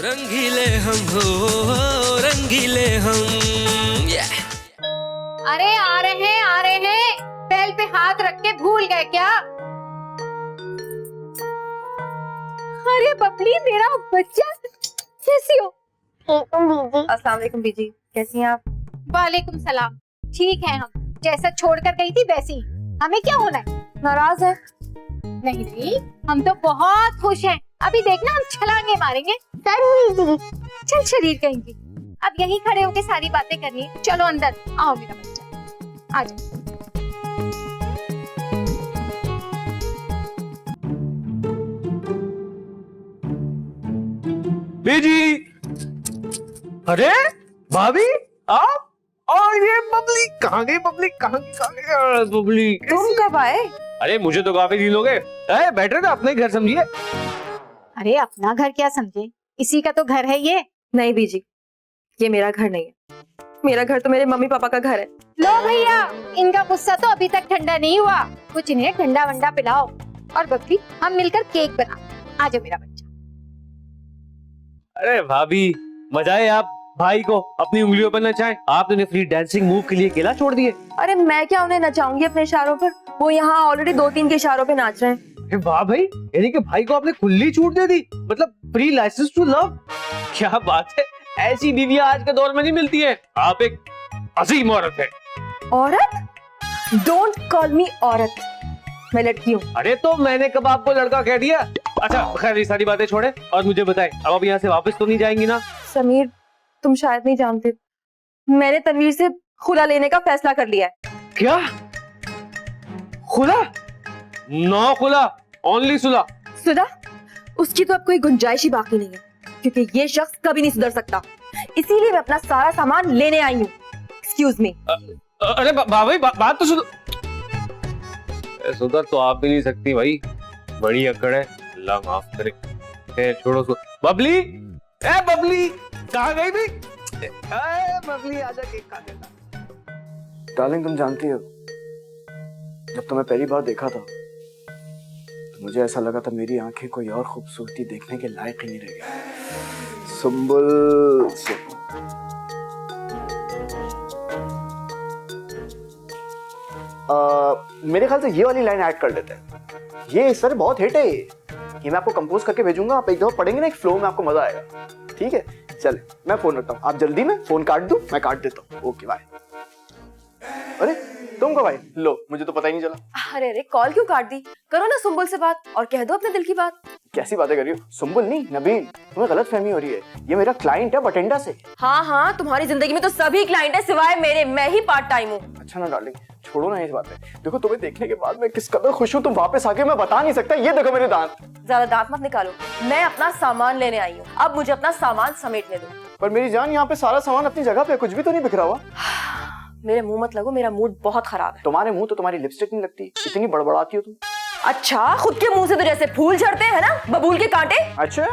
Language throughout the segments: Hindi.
रंगीले हम हो, रंगीले हम। अरे आ रहे हैं। बैल पे हाथ रख के भूल गए क्या? अरे बबली मेरा बच्चा, कैसी हो? अस्सलाम वालेकुम बीजी, कैसी हैं आप? वालेकुम सलाम। ठीक है, हम जैसा छोड़कर गई थी वैसी। हमें क्या होना है? नाराज है? नहीं नहीं, हम तो बहुत खुश हैं। अभी देखना हम छलांगे मारेंगे। चल शरीर कहेंगी। अब यहीं खड़े होके सारी बातें करनी है। चलो अंदर आओ मेरा बच्चा, आ जाओ। बीजी, अरे भाभी आप और ये बबली कहाँ गई? बबली कहाँ गई? बबली तुम कब आए? अरे मुझे तो काफी दिन हो गए। बैठ रहे थे, अपने घर समझिए। अरे अपना घर क्या समझे, इसी का तो घर है ये। नहीं बीजी, ये मेरा घर नहीं है। मेरा घर तो मेरे मम्मी पापा का घर है। लो भैया, इनका गुस्सा तो अभी तक ठंडा नहीं हुआ। कुछ इन्हें ठंडा वंडा पिलाओ। और बबली, हम मिलकर केक बना। आ जाओ मेरा बच्चा। अरे भाभी, मजा है आप भाई को अपनी उंगलियों पर नचाएं। आपने फ्री डांसिंग मूव के लिए अकेला छोड़ दिए। अरे मैं क्या उन्हें नचाऊंगी अपने इशारों पर? वो यहाँ ऑलरेडी 2-3 के इशारों पे नाच रहे हैं। वाह भाई, यानी कि भाई को आपने खुली छूट दे दी, मतलब फ्री लाइसेंस टू लव। क्या बात है, ऐसी बीवियां आज के दौर में नहीं मिलती है। आप एक अजीम औरत है। औरत? डोंट कॉल मी औरत, मैं लड़की हूँ। अरे तो मैंने कब आपको लड़का कह दिया? अच्छा खैर, ये सारी बातें छोड़े और मुझे बताएं, अब आप यहाँ से वापस तो नहीं जाएंगी ना? समीर, तुम शायद नहीं जानते, मैंने तनवीर से खुला लेने का फैसला कर लिया है। क्या? खुला? नो खुला, ओनली सुला। सुधा, उसकी तो अब कोई गुंजाइश ही बाकी नहीं है, क्योंकि ये शख्स कभी नहीं सुधर सकता। इसीलिए मैं अपना सारा सामान लेने आई हूँ। Excuse me. अरे भाई, बात तो सुनो। सुधर तो आप भी नहीं सकती भाई, बड़ी अकड़ है। अल्लाह माफ करे। छोड़ो बबली, ए बबली कहाँ गई थी? बबली आजा, केक खा लेना। डार्लिंग, तुम जानती हो, जब तुम्हें पहली बार देखा था तो मुझे ऐसा लगा था मेरी आंखें कोई और खूबसूरती देखने के लायक ही नहीं रह गई। सुंबुल मेरे ख्याल से ये वाली लाइन ऐड कर लेते हैं। ये सर बहुत हिट है। ये मैं आपको कंपोज करके भेजूंगा, आप एक दफा पढ़ेंगे ना, एक फ्लो में आपको मजा आएगा। ठीक है, चले मैं फोन रखता हूँ। आप जल्दी में फोन काट दो, मैं काट देता हूँ। Okay bye. अरे तुम कब आए? लो, मुझे तो पता ही नहीं चला। अरे अरे, कॉल क्यों काट दी? करो ना सुंबुल से बात और कह दो अपने दिल की बात। कैसी बातें कर रही हो? सुंबुल नहीं, नबील। तुम्हें गलत फहमी हो रही है। ये मेरा क्लाइंट है बठिंडा से। हाँ हाँ, तुम्हारी जिंदगी में तो सभी क्लाइंट है सिवाय मेरे। मैं ही पार्ट टाइम हूँ। अच्छा ना डार्लिंग, छोड़ो ना इस बात में। देखो, तुम्हें देखने के बाद मैं किस कदर खुश हूँ। तुम वापस आके मैं बता नहीं सकता। ये देखो मेरे दांत। ज्यादा दांत मत निकालो, मैं अपना सामान लेने आई हूँ। अब मुझे अपना सामान समेटने दो। पर मेरी जान, यहाँ पे सारा सामान अपनी जगह पे, कुछ भी तो नहीं बिखरा हुआ। मेरे मुंह मत लगो, मेरा मूड बहुत खराब है। तुम्हारे मुंह तो तुम्हारी लिपस्टिक नहीं लगती, इतनी बड़बड़ाती हो तुम। अच्छा, खुद के मुंह से तो जैसे फूल झड़ते हैं ना, बबूल के कांटे। अच्छा,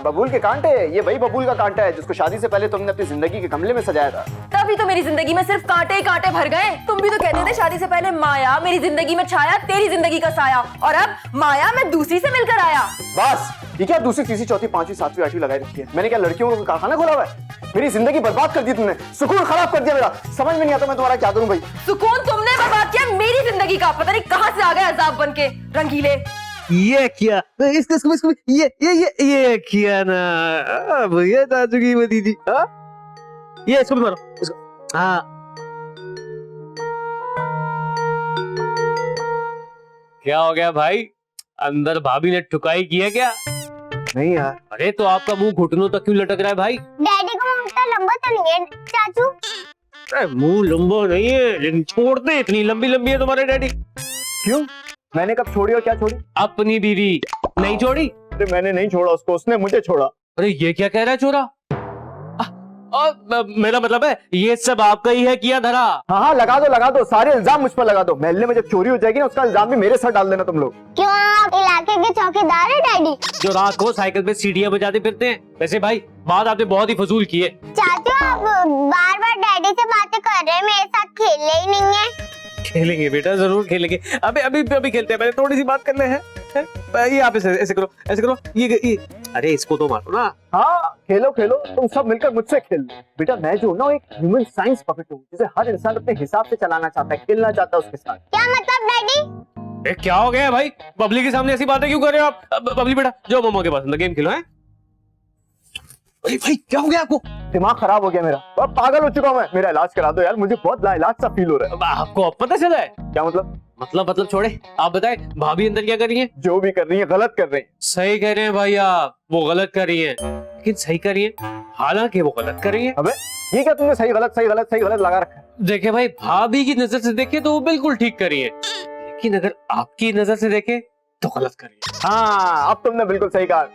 बबूल के कांटे। ये वही बबूल का कांटा है जिसको शादी से पहले तुमने अपनी जिंदगी के गमले में सजाया था। तभी तो मेरी जिंदगी में सिर्फ कांटे ही कांटे भर गए। तुम भी तो कहते थे शादी से पहले माया मेरी जिंदगी में छाया, तेरी जिंदगी का साया, और अब माया मैं दूसरी से मिलकर आया। बस ये क्या दूसरी तीसरी चौथी पांचवी सातवीं आठवीं लगाई रखी है? मैंने क्या लड़कियों का कारखाना खोला हुआ है? मेरी जिंदगी बर्बाद कर दी तुमने, सुकून खराब कर दिया मेरा। समझ में नहीं आता मैं तुम्हारा क्या करूं भाई। सुकून तुमने बर्बाद किया मेरी जिंदगी का। पता नहीं कहां से आ गए अजाब बन के। रंगीले, ये किया इसको ये किया ना भैया, ताजुगी में दीदी। ये इसको भी मारो, इसको। हाँ, क्या हो गया भाई? अंदर भाभी ने ठुकाई की है क्या? नहीं यार। अरे तो आपका मुंह घुटनों तक क्यों लटक रहा है भाई? डैडी को मुंह इतना लंबा तो नहीं है चाचू। अरे मुंह लंबा नहीं है, लेकिन छोड़ते इतनी लंबी लंबी है तुम्हारे डैडी। क्यों? मैंने कब छोड़ी और क्या छोड़ी? अपनी बीवी नहीं छोड़ी? अरे मैंने नहीं छोड़ा उसको, उसने मुझे छोड़ा। अरे ये क्या कह रहा है छोरा? मेरा मतलब है ये सब आपका ही है किया धरा। हाँ हाँ, लगा दो सारे इल्जाम मुझ पर लगा दो। महल्ले में जब चोरी हो जाएगी ना, उसका इल्जाम भी मेरे सर डाल देना तुम लोग। क्यों, आप इलाके के चौकीदार है डैडी? जो रात को साइकिल पे सीढ़ियां बजाते फिरते हैं। वैसे भाई, बात आपने बहुत ही फजूल की है। चाचू, आप बार बार डैडी से बातें कर रहे हैं, मेरे साथ खेल ही नहीं है। खेलेंगे बेटा, जरूर खेलेंगे। अभी अभी अभी खेलते हैं, पहले थोड़ी सी बात कर ले। ये आप ऐसे करो, ऐसे करो। ये अरे इसको तो मारो ना। हाँ खेलो खेलो, तुम सब मिलकर मुझसे खेल लो। बेटा मैं जो हूँ ना एक ह्यूमन साइंस पपेट हूँ, जिसे हर इंसान अपने हिसाब से चलाना चाहता है, खेलना चाहता है उसके साथ। क्या मतलब डैडी? क्या हो गया भाई, बबली के सामने ऐसी बातें क्यों कर रहे हो आप? बबली बेटा जाओ मम्मा के पास अंदर गेम खेलो। है भाई क्या हो गया आपको? दिमाग खराब हो गया मेरा, बहुत पागल हो चुका हूं मैं। मेरा इलाज करा दो यार, मुझे बहुत लाइलाज सा फील हो रहा है। आपको अब पता चला है? क्या मतलब? मतलब छोड़े, आप बताएं भाभी अंदर क्या कर रही है? जो भी कर रही है गलत कर रही है। सही कह रहे हैं भाई आप, वो गलत कर रही है, लेकिन सही कर रही है। हालांकि वो गलत कर रही है। अबे ये क्या तुमने सही गलत लगा रखा है? देखे भाई, भाभी की नजर से देखे तो वो बिल्कुल ठीक कर रही है, लेकिन अगर आपकी नजर से देखे तो गलत कर रही है। हाँ अब तुमने बिल्कुल सही कहा,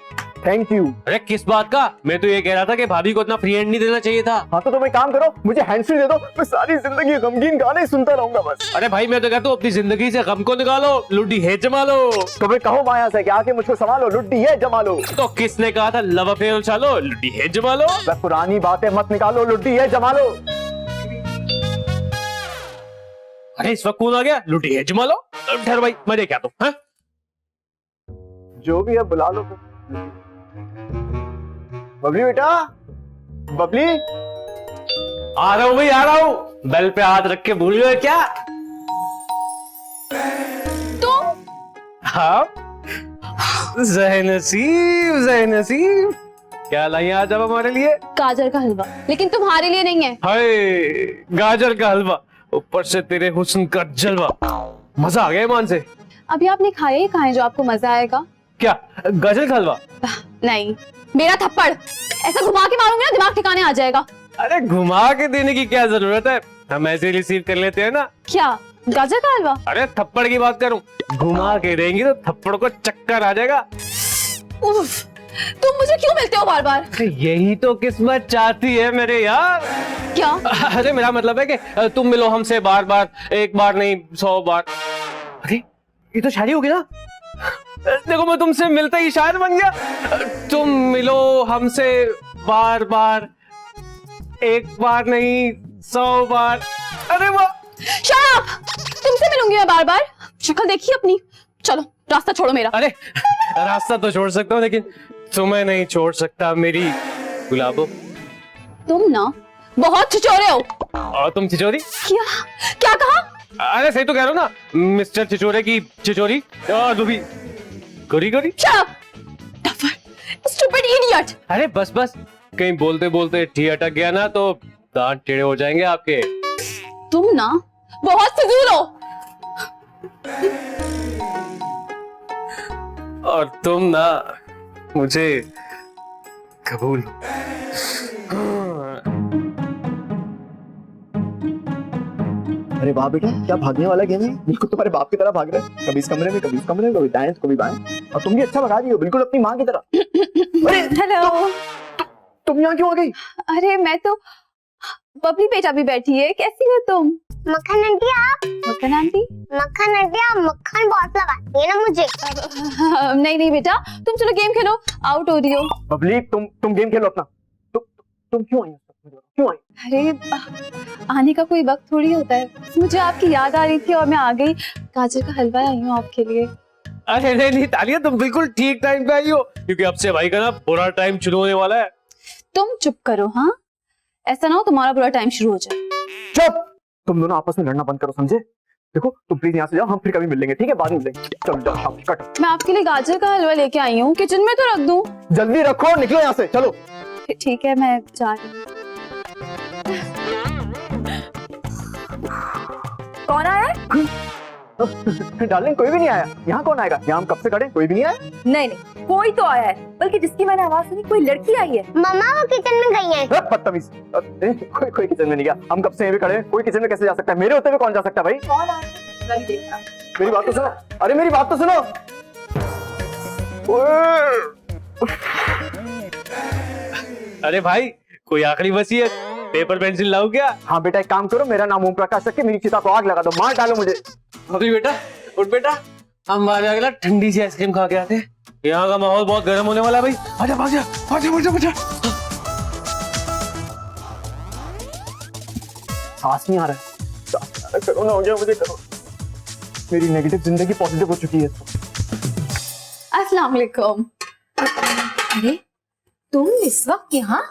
थैंक यू। अरे किस बात का? मैं तो ये कह रहा था कि भाभी को इतना फ्री हैंड नहीं देना चाहिए था। हाँ तो तुम एक काम करो, मुझे हैंडफ्री दे दो, मैं सारी जिंदगी गमगीन गाने सुनता रहूंगा बस। अरे भाई मैं तो कहता हूँ अपनी जिंदगी से गम को निकालो, लुड्डी है जमा लो। तो मैं कहो माया से कि आके मुझको संभालो, लुड्डी है जमा लो। तो किसने कहा था लव अफेयर उछालो, लुड्डी है जमा लो? वह पुरानी बातें मत निकालो, लुड्डी है जमा लो। अरे इस वक्त कौन आ गया? लुड्डी है जमा लो। ठहर भाई मैं देख आता हूँ। हाँ? जो भी है बुला लो। बबली बेटा, बबली आ रहा हूँ भाई, आ रहा हूँ। बेल पे हाथ रख के भूल गए क्या? तुम? हाँ ज़हनसीब क्या लाई आज आप हमारे लिए? गाजर का हलवा, लेकिन तुम्हारे लिए नहीं है। हाय गाजर का हलवा, ऊपर से तेरे हुस्न का जलवा। मजा आ गया ईमान से। अभी आपने खाया ही कहा है जो आपको मजा आएगा? क्या गाजर का हलवा? नहीं, मेरा थप्पड़ ऐसा घुमा के मारूंगी ना दिमाग ठिकाने आ जाएगा। अरे घुमा के देने की क्या जरूरत है, हम ऐसे रिसीव कर लेते हैं ना। क्या गाजर का हलवा? अरे थप्पड़ की बात करूं, घुमा के देंगी तो थप्पड़ को चक्कर आ जाएगा। उफ, तुम मुझे क्यों मिलते हो बार बार? यही तो किस्मत चाहती है मेरे यार। क्या? अरे मेरा मतलब है कि तुम मिलो हमसे बार बार, एक बार नहीं 100 बार। अरे ये तो शादी होगी ना। देखो मैं तुमसे मिलता ही शायर बन गया। तुम मिलो हमसे बार बार, एक बार नहीं 100 बार। अरे वाह, शट अप! तुमसे मिलूंगी मैं बार बार? शक्ल देखी अपनी। चलो रास्ता छोड़ो मेरा। अरे रास्ता तो छोड़ सकता हूँ, लेकिन तुम्हें नहीं छोड़ सकता मेरी गुलाबो। तुम ना बहुत छिछोरे हो। और तुम छिचोरी? क्या क्या कहा? अरे सही तो कह रहा हूँ ना, मिस्टर छिचोरे की छिचोरी। दुबी गोरी गोरी। Shut up! Tougher, stupid idiot. अरे बस कहीं बोलते बोलते ठी अटक गया ना तो दांत टेढ़े हो जाएंगे आपके। तुम ना बहुत फिजूल हो। और तुम ना मुझे कबूल। अरे वाह बेटा, क्या भागने वाला गेम है, बिल्कुल तुम्हारे बाप की तरह भाग रहे हैं। कभी इस कमरे में, कभी इस कमरे में, कभी दाएं तो कभी बाएं। और तुम भी अच्छा भगा रही हो, बिल्कुल अपनी माँ की तरह। अरे हेलो, तुम यहाँ क्यों आ गई? अरे मैं तो, बबली बेटा भी बैठी है। कैसी हो तुम? मक्खन आंटी आप? मक्खन आंटी? मक्खन आंटी आप मक्खन बहुत लगाती है ना मुझे। नहीं बेटा, तुम चलो गेम खेलो, आउट हो रही हो। बबली तुम गेम खेलो अपना। तुम क्यों आई? क्यों आई? अरे आने का कोई वक्त थोड़ी होता है, मुझे आपकी याद आ रही थी और मैं आ गई। गाजर का हलवा आई हूँ आपके लिए। अरे नहीं तालिया, तुम बिल्कुल ठीक टाइम पे आई हो, क्योंकि अब से भाई का ना बुरा टाइम शुरू होने वाला है। तुम चुप करो। हाँ, ऐसा ना हो तुम्हारा बुरा टाइम शुरू हो जाए। चुप! तुम दोनों आपस में लड़ना बंद करो, समझे? देखो तुम प्लीज यहाँ से जाओ, हम फिर कभी मिलेंगे, ठीक है? बाद में मिलेंगे। चलो जाओ, शाबाश, कट। मैं आपके लिए गाजर का हलवा लेके आई हूँ, किचन में तो रख दूँ? जल्दी रखो, निकलो यहाँ से, चलो। ठीक है, मैं जा रही हूँ। कौन आया है? डार्लिंग कोई भी नहीं आया। यहाँ कौन आएगा? यहाँ हम कब से खड़े, कोई भी नहीं आया। नहीं, कोई तो आया है, बल्कि जिसकी मैंने आवाज सुनी कोई लड़की आई है। मम्मा वो किचन में गई है। बदतमीज। कोई किचन में नहीं गया, हम कब से यहीं पे खड़े हैं। कोई किचन में कैसे जा सकता है? मेरे होते हुए कौन जा सकता है भाई? कौन आया? देखना। मेरी बात तो सुनो। अरे मेरी बात तो सुनो। अरे भाई कोई आखिरी वसीयत, पेपर पेंसिल लाओ क्या? हाँ बेटा, एक काम करो, मेरा नाम ओम प्रकाश रख के मेरी चिता को आग लगा दो, मार डालो मुझे। अभी बेटा उठ बेटा, हम बाहर जाके ठंडी सी आइसक्रीम खा के आते हैं। यहाँ का माहौल बहुत गर्म होने वाला है भाई। आजा आजा आजा आजा आजा। सांस नहीं आ रहा है। कोरोना हो गया मुझे, करो। मेरी नेगेटिव जिंदगी पॉजिटिव हो चुकी है। अस्सलाम वालेकुम। अरे तुम इस वक्त यहाँ?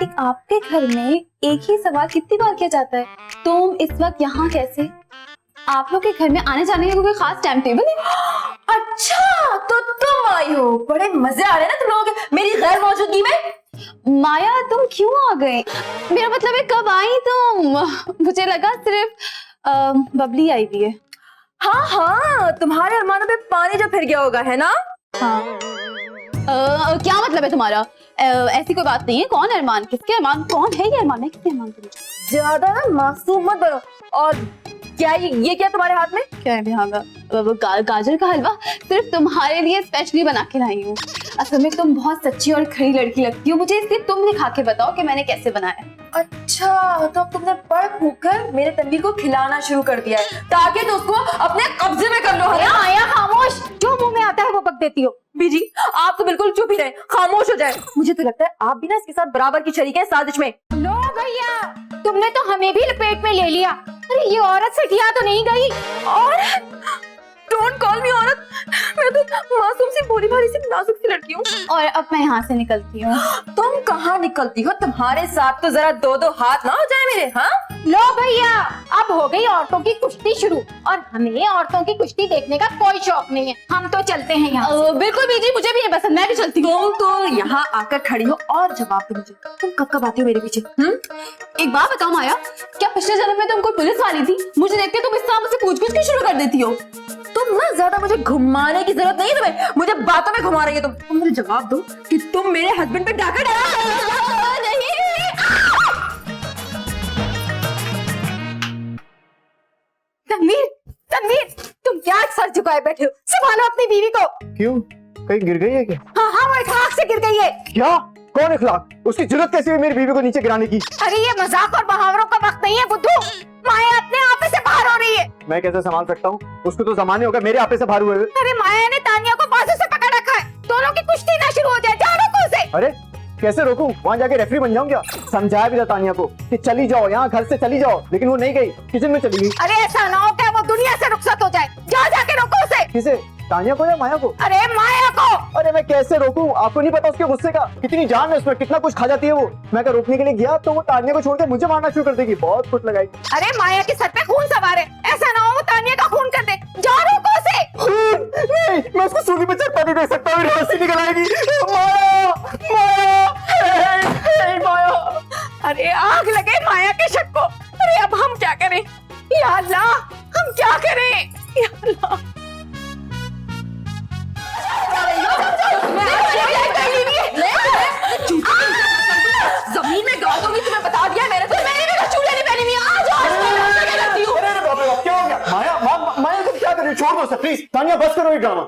एक आपके घर में एक ही सवाल कितनी बार किया जाता है, तुम इस वक्त यहाँ कैसे? आप लोग के घर में आने जाने का कोई खास टाइम टेबल है? अच्छा तो तुम आई हो, बड़े मजे आ रहे हैं ना तुम लोगों के मेरी गैर मौजूदगी में। माया तुम क्यों आ गए? मेरा मतलब है कब आई तुम? मुझे लगा सिर्फ बबली आई हुई है। हाँ हाँ, तुम्हारे अरमानों पे पानी जो फिर गया होगा, है ना? हाँ। क्या मतलब है तुम्हारा? ऐसी कोई बात नहीं है। कौन अरमान? किसके अरमान? कौन है ये अरमान? है किसके अरमान? ज्यादा ना मासूम मत बनो। और क्या ये क्या तुम्हारे हाथ में? क्या है यहाँ गाजर का हलवा सिर्फ तुम्हारे लिए स्पेशली बना के लाई हूँ। असल में तुम बहुत सच्ची और खरी लड़की लगती हो मुझे, इसलिए तुम दिखा के बताओ कि मैंने कैसे बनाया। अच्छा तो अब तुमने पढ़ फूक कर मेरे तनवीर को खिलाना शुरू कर दिया है ताकि तो उसको अपने कब्जे में कर लो, है ना? माया खामोश, जो मुंह में आता है वो बक देती हो। बीजी आप तो बिल्कुल चुप ही रहे, खामोश हो जाए। मुझे तो लगता है आप भी ना इसके साथ बराबर की शरीक है साजिश में। लो भैया, तुमने तो हमें भी लपेट में ले लिया। अरे ये औरत सटिया तो नहीं गई? और डोंट कॉल मी औरत, मैं तो मासूम सी भोली भाली सी नाजुक सी लड़की हूँ। और अब मैं यहाँ से निकलती हूँ। तुम कहाँ निकलती हो? तुम्हारे साथ तो जरा दो दो हाथ ना हो जाए मेरे। हाँ लो भैया, अब हो गई औरतों की कुश्ती शुरू, और हमें औरतों की कुश्ती देखने का कोई शौक नहीं है। हम तो चलते हैं यहाँ। बिल्कुल बीजी, मुझे भी ये पसंद, मैं भी चलती हूँ। तुम तो यहाँ आकर खड़ी हो और जवाब दो मुझे, तुम कब कब आती हो मेरे पीछे? एक बात बताओ माया, क्या पिछले जन्म में तुम कोई पुलिस वाली थी? मुझे देख के तुम इस तरह मुझसे पूछ-पूछ क्यों शुरू कर देती हो? तुम ना ज्यादा मुझे घुमाने की जरूरत नहीं है, तुम्हें मुझे बातों में घुमा रही है। तुम मुझे जवाब दो कि तुम मेरे हस्बैंड पे डाका डाला नहीं? तनवीर, तनवीर, तुम क्या सर झुकाए बैठे हो? संभालो अपनी बीवी को। क्यों, कहीं गिर गई है क्या? हाँ हाँ, वो इखलाक से गिर गई है। क्या? कौन इखलाक? उसकी जरूरत कैसी हुई मेरी बीवी को नीचे गिराने की? अरे ये मजाक और बहावरों का वक्त नहीं है बुद्धू। माया अपने आपे से बाहर हो रही है। मैं कैसे संभाल सकता हूँ? उसको तो जमाने होगा मेरे आपे से बाहर हुए हुए। अरे माया ने तानिया को बाजू से पकड़ रखा है, दोनों की कुश्ती ना शुरू हो जाए। जाओ रोको उसे। अरे कैसे रोकूं? वहाँ जाके रेफरी बन जाऊं क्या? समझाया भी था तानिया को कि चली जाओ, यहाँ घर से चली जाओ, लेकिन वो नहीं गई, किचन में चली गई। अरे ऐसा ना हो क्या वो दुनिया से रुखसत हो जाए। जाओ जाके रोको उसे। किसे? तानिया को या माया को? अरे माया को। अरे मैं कैसे रोकूं? आपको नहीं पता उसके गुस्से का? कितनी जान है उसमें, कितना कुछ खा जाती है वो। मैं अगर रोकने के लिए गया तो वो तानिया को छोड़ के मुझे मारना शुरू कर देगी। बहुत कुछ लगाई। अरे माया के सर पे खून सवार है, ऐसा ना हो वो तानिया का खून कर दे। जाओ रोको उसे। नहीं, मैं उसको सूली पे चढ़ता नहीं देख सकता, मेरी हंसी निकल आएगी। माया, माया, माया। अरे आग लगे माया के शक को। अरे अब हम क्या करें? या अल्लाह, हम क्या करें? या अल्लाह। जमीन में गाड़ दूंगी, तुम्हें बता दिया मैंने। तो मैंने भी चूड़ियां नहीं पहनी हुई। आ जाओ। अरे बाप रे बाप, क्या हो गया? माया, माया तुम क्या कर रही हो? छोड़ दो उसे प्लीज। तानिया बस करो ये ड्रामा।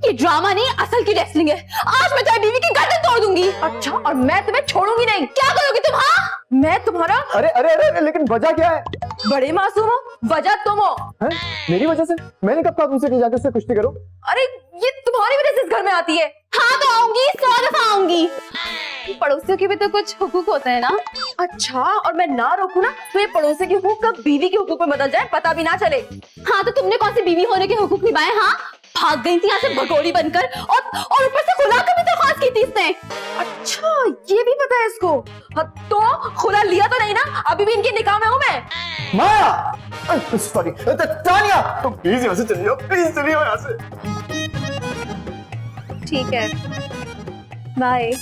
ये ड्रामा नहीं, असल की रेसलिंग है। आज मैं तुम्हारी बीवी की गर्दन तोड़ दूंगी। अच्छा, और मैं तुम्हें छोड़ूंगी नहीं। क्या करोगी तुम? हाँ, मैं तुम्हारा। अरे अरे अरे, लेकिन वजह क्या है? बड़े मासूम हो, वजह तुम हो। हैं? मेरी वजह से? मैंने कब कहा तुमसे कि जाके उससे कुश्ती करो? अरे ये तुम्हारी वजह से इस घर में आती है। हाँ तो आऊंगी, 100 दफा आऊंगी। पड़ोसियों के भी तो कुछ हुकूक होते हैं ना। अच्छा, और मैं ना रोकूं ना तो ये पड़ोसी के हुकूक कब बीवी के हुकूक में बदल जाए, पता भी ना चले। हाँ तो तुमने कौन सी बीवी होने के हुकूक निभाए? हाँ, भाग गई थी यहाँ से भगोड़ी बनकर, और ऊपर से खुला कर भी दरख्वास्त की थी इसने। अच्छा, ये भी पता है इसको। हाँ, तो खुला लिया तो नहीं ना? अभी भी इनके निकाह में हूँ मैं। माया, सॉरी तानिया, तुम प्लीज यहाँ से चली जाओ, प्लीज चली जाओ यहाँ से। ठीक है, बाय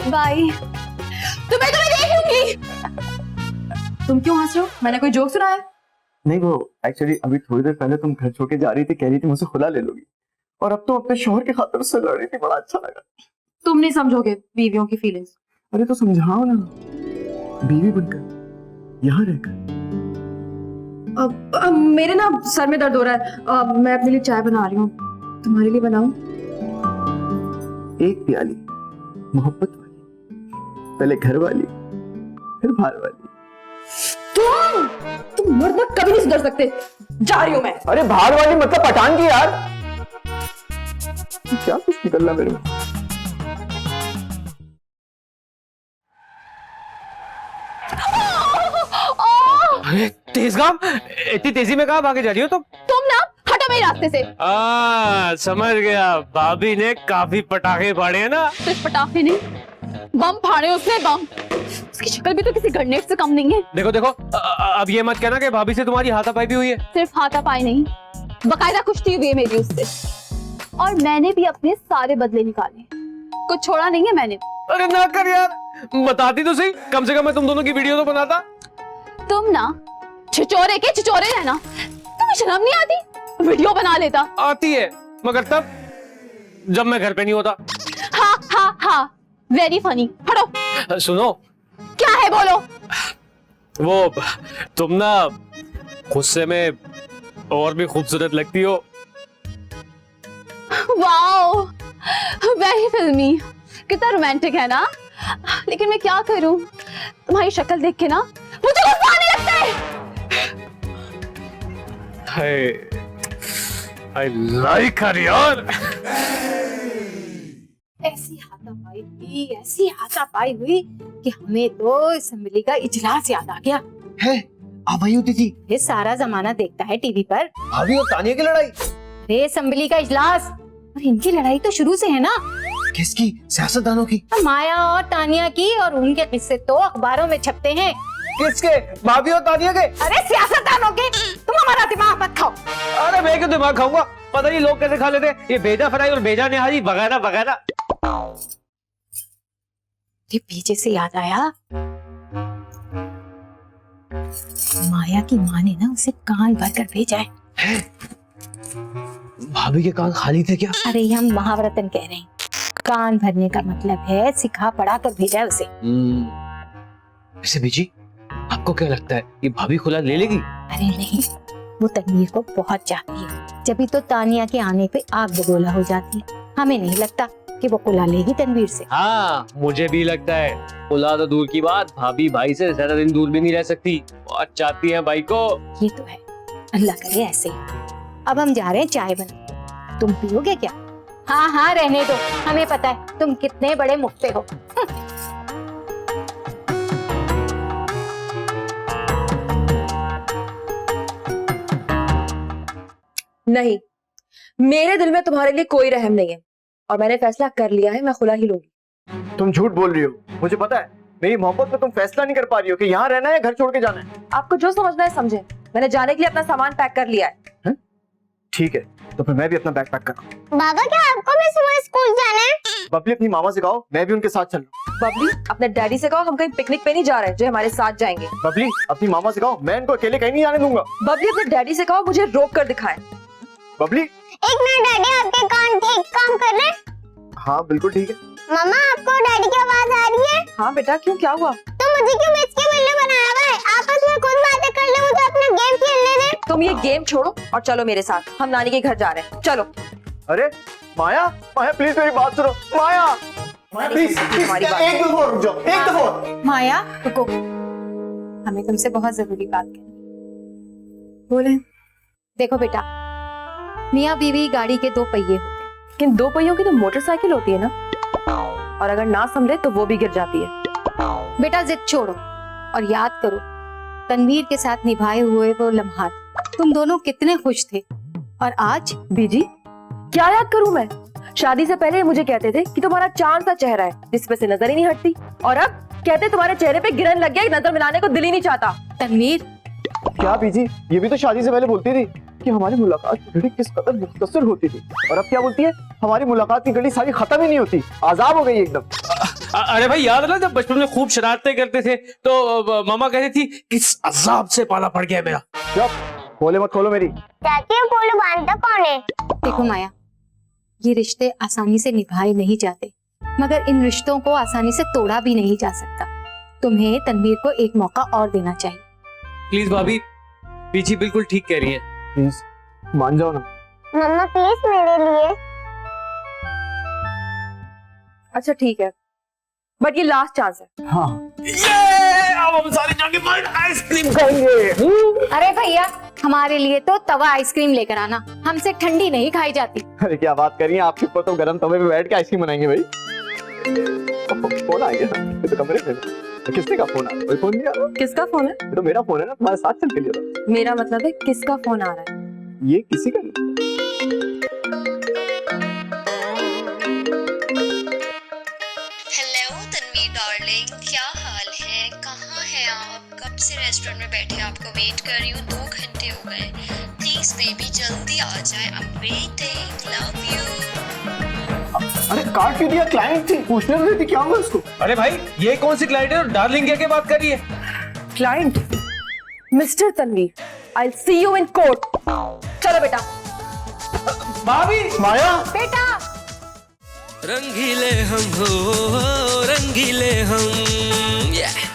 बाय। तुम्हें देख लूंगी। तुम क्यों हंस रहे हो? मैंने कोई जोक सुनाया? नहीं, वो एक्चुअली अभी थोड़ी देर पहले तुम घर छोड़ के जा रही थी, कह रही थी मुझसे खुला ले लोगी, और अब तो अपने शोहर के खातिर उससे लड़ रही थी। बड़ा अच्छा लगा। तुम नहीं समझोगे बीवियों की फीलिंग्स। अरे तो समझाओ ना, बीवी बनकर यहाँ रहकर। अब मेरे ना सर में दर्द हो रहा है। मैं अपने लिए चाय बना रही हूँ, तुम्हारे लिए बनाऊं? एक प्याली मोहब्बत वाली, पहले घर वाली फिर बाहर वाली। तुम मर्द कभी नहीं सुधर सकते। जा रही हूँ मैं। अरे बाहर वाली मतलब पठान की यार। क्या कुछ निकल रहा मेरे मुंह? ओ अरे तेजगाम, इतनी तेजी में कहाँ भागे जा रही हो तुम? तुम ना हटो मेरे रास्ते से। समझ गया, भाभी ने काफी पटाखे फाड़े हैं ना। सिर्फ पटाखे नहीं, बम फाड़े उसने, बम। उसकी शक्ल भी तो किसी ग्रेनेड से कम नहीं है। देखो देखो, अब ये मत कहना कि भाभी से तुम्हारी हाथापाई भी हुई है। सिर्फ हाथापाई नहीं, बकायदा कुश्ती हुई है मेरी उससे, और मैंने भी अपने सारे बदले निकाले, कुछ छोड़ा नहीं है मैंने। अरे ना कर यार, बताती तो सही, कम से कम मैं तुम दोनों की वीडियो तो बनाता। तुम ना छिचोरे के छिचोरे रहना, तुम्हें शर्म नहीं आती? वीडियो बना लेता। आती है, मगर तब जब मैं घर पे नहीं होता। हाँ हाँ हाँ, वेरी फनी। हटो। सुनो, क्या है बोलो। वो तुम ना गुस्से में और भी खूबसूरत लगती हो। वाओ, वेरी फिल्मी, कितना रोमांटिक है ना। लेकिन मैं क्या करूं, तुम्हारी शक्ल देख के ना मुझे गुस्सा आने लगता है। I like her यार। ऐसी हाथापाई हुई कि हमें तो असेंबली का इजलास याद आ गया। है आप वही होती थी? ये सारा जमाना देखता है टीवी पर। भाभी और तानिया की लड़ाई? अरे असेंबली का इजलास, और इनकी लड़ाई तो शुरू से है ना। किसकी? सियासतदानों की? माया और तानिया की, और उनके किस्से तो अखबारों में छपते हैं। किसके? भाभी और तानिया के? अरे सियासतदानों के। तुम हमारा दिमाग मत खाओ। अरे मैं क्यों दिमाग खाऊंगा, पता नहीं लोग कैसे खा लेते हैं ये भेजा फ्राई और भेजा निहारी वगैरह वगैरह। ये पीछे से याद आया, माया की माँ ने ना उसे कान भर कर भेजा है। भाभी के कान खाली थे क्या? अरे हम महाव्रतन कह रहे हैं, कान भरने का मतलब है सिखा पढ़ा कर भेजा है उसे। वैसे बीजी, आपको क्या लगता है ये भाभी खुला ले लेगी? अरे नहीं, वो तनवीर को बहुत चाहती है, जब तो तानिया के आने पे आग बगोला हो जाती है। हमें नहीं लगता कि वो कुला लेगी तनवीर से। हाँ, मुझे भी लगता है। कुला तो दूर की बात, भाभी भाई से ज्यादा दिन दूर भी नहीं रह सकती, बहुत चाहती है भाई को। ये तो है, अल्लाह करे ऐसे ही। अब हम जा रहे हैं चाय बनाने, तुम पियोगे क्या? हाँ हाँ रहने दो, हमें पता है तुम कितने बड़े मुफ्ते हो। नहीं, मेरे दिल में तुम्हारे लिए कोई रहम नहीं है, और मैंने फैसला कर लिया है, मैं खुला ही लूंगी। तुम झूठ बोल रही हो, मुझे पता है। मेरी मोहब्बत में तुम फैसला नहीं कर पा रही हो कि यहाँ रहना है घर छोड़ के जाना है। आपको जो समझना है समझे, मैंने जाने के लिए अपना सामान पैक कर लिया है। ठीक है, तो फिर मैं भी अपना बैग पैक कर रहा हूँ। बाबा क्या आपको भी सुबह स्कूल जाना है? बबली अपनी मामा से कहो मैं भी उनके साथ चल रहा हूँ। बबली, अपने डैडी से कहो हम कहीं पिकनिक पे नहीं जा रहे, जो हमारे साथ जाएंगे। बबली अपनी मामा से कहो मैं इनको अकेले कहीं नहीं जाने दूंगा। बबली, अपने डैडी से कहो मुझे रोक कर दिखाएं। बबली। एक मिनट डैडी, आपके कान ठीक काम कर रहे हैं? हाँ बिल्कुल ठीक है। मामा आपको डैडी की आवाज आ रही है? हाँ बेटा, क्यों, क्या हुआ? तो मुझे क्यों मिस के बिल्ली बनाया हुआ है? आपस में खुद बातें कर ले, मुझे अपना गेम खेलने दे। तुम ये गेम छोड़ो और चलो मेरे साथ, हम नानी के घर जा रहे हैं, चलो। अरे माया, माया प्लीज मेरी बात सुनो। माया प्लीज, हमारी बात एक दफा रुक जाओ, एक दफा। माया रुको, हमें तुमसे बहुत जरूरी बात करनी। बोले। देखो बेटा, मियाँ बीवी गाड़ी के दो पहिए होते हैं। लेकिन दो पहियों की तो मोटरसाइकिल होती है ना, और अगर ना संभले तो वो भी गिर जाती है। बेटा जिद छोड़ो और याद करो तनवीर के साथ निभाए हुए वो लम्हात। तुम दोनों कितने खुश थे, और आज? बीजी, क्या याद करूं मैं? शादी से पहले मुझे कहते थे कि तुम्हारा चांद सा चेहरा है जिसपे से नजर ही नहीं हटती, और अब कहते तुम्हारे चेहरे पे गिरन लग गया, नजर मिलाने को दिल ही नहीं चाहता। तनवीर, क्या बीजी, ये भी तो शादी से पहले बोलती थी कि हमारी मुलाकात की घड़ी किस कदर मुख्तसर होती थी, और अब क्या बोलती है? हमारी मुलाकात की घड़ी सारी खत्म ही नहीं होती, आजाब हो गई एकदम। अरे भाई याद है ना जब बचपन में खूब शरारतें करते थे तो मामा कहती थी किस अजाब से पाला पड़ गया मेरा। चुप, खोले मत खोलो मेरी। चाची पोलो बांधता कौन है? देखो माया, ये रिश्ते आसानी से निभाए नहीं जाते, मगर इन रिश्तों को आसानी से तोड़ा भी नहीं जा सकता। तुम्हें तनवीर को एक मौका और देना चाहिए। प्लीज भाभी, बीजी बिल्कुल ठीक कह रही है। प्लीज मान जाओ ना। मम्मा प्लीज मेरे लिए। अच्छा ठीक है, बट ये लास्ट चांस है। हाँ अब हम सारे जाके बाहर आइसक्रीम खाएंगे। अरे भैया, हमारे लिए तो तवा आइसक्रीम लेकर आना, हमसे ठंडी नहीं खाई जाती। अरे क्या बात कर रही हैं, आपके ऊपर तो गरम तवे पे बैठ के आइसक्रीम बनाएंगे भाई। फोन आ गया, ये तो कमरे में। किसने का फोन आ रहा है? कोई फोन नहीं आ रहा। किसका फोन है? ये तो मेरा फोन है ना, तुम्हारे साथ चल के लिया था। मेरा मतलब है किसका फोन आ रहा है? ये किसी का नहीं। हेलो तन्वी डार्लिंग, क्या हाल है? कहाँ हैं आप? कब से रेस्टोरेंट में बैठे आपको वेट कर रही हूँ, 2 घंटे हो गए। प्लीज बेबी जल्दी आ जाए, I am waiting, love you. अरे काट क्यों दिया? क्लाइंट थी, पूछने तो देती क्या हुआ उसको। अरे भाई ये कौन सी क्लाइंट है? डार्लिंग क्या बात कर रही है? Client mister Tanvi, I see you in court. चलो बेटा। भाभी माया बेटा रंगीले हम हो, रंगीले हम, yeah.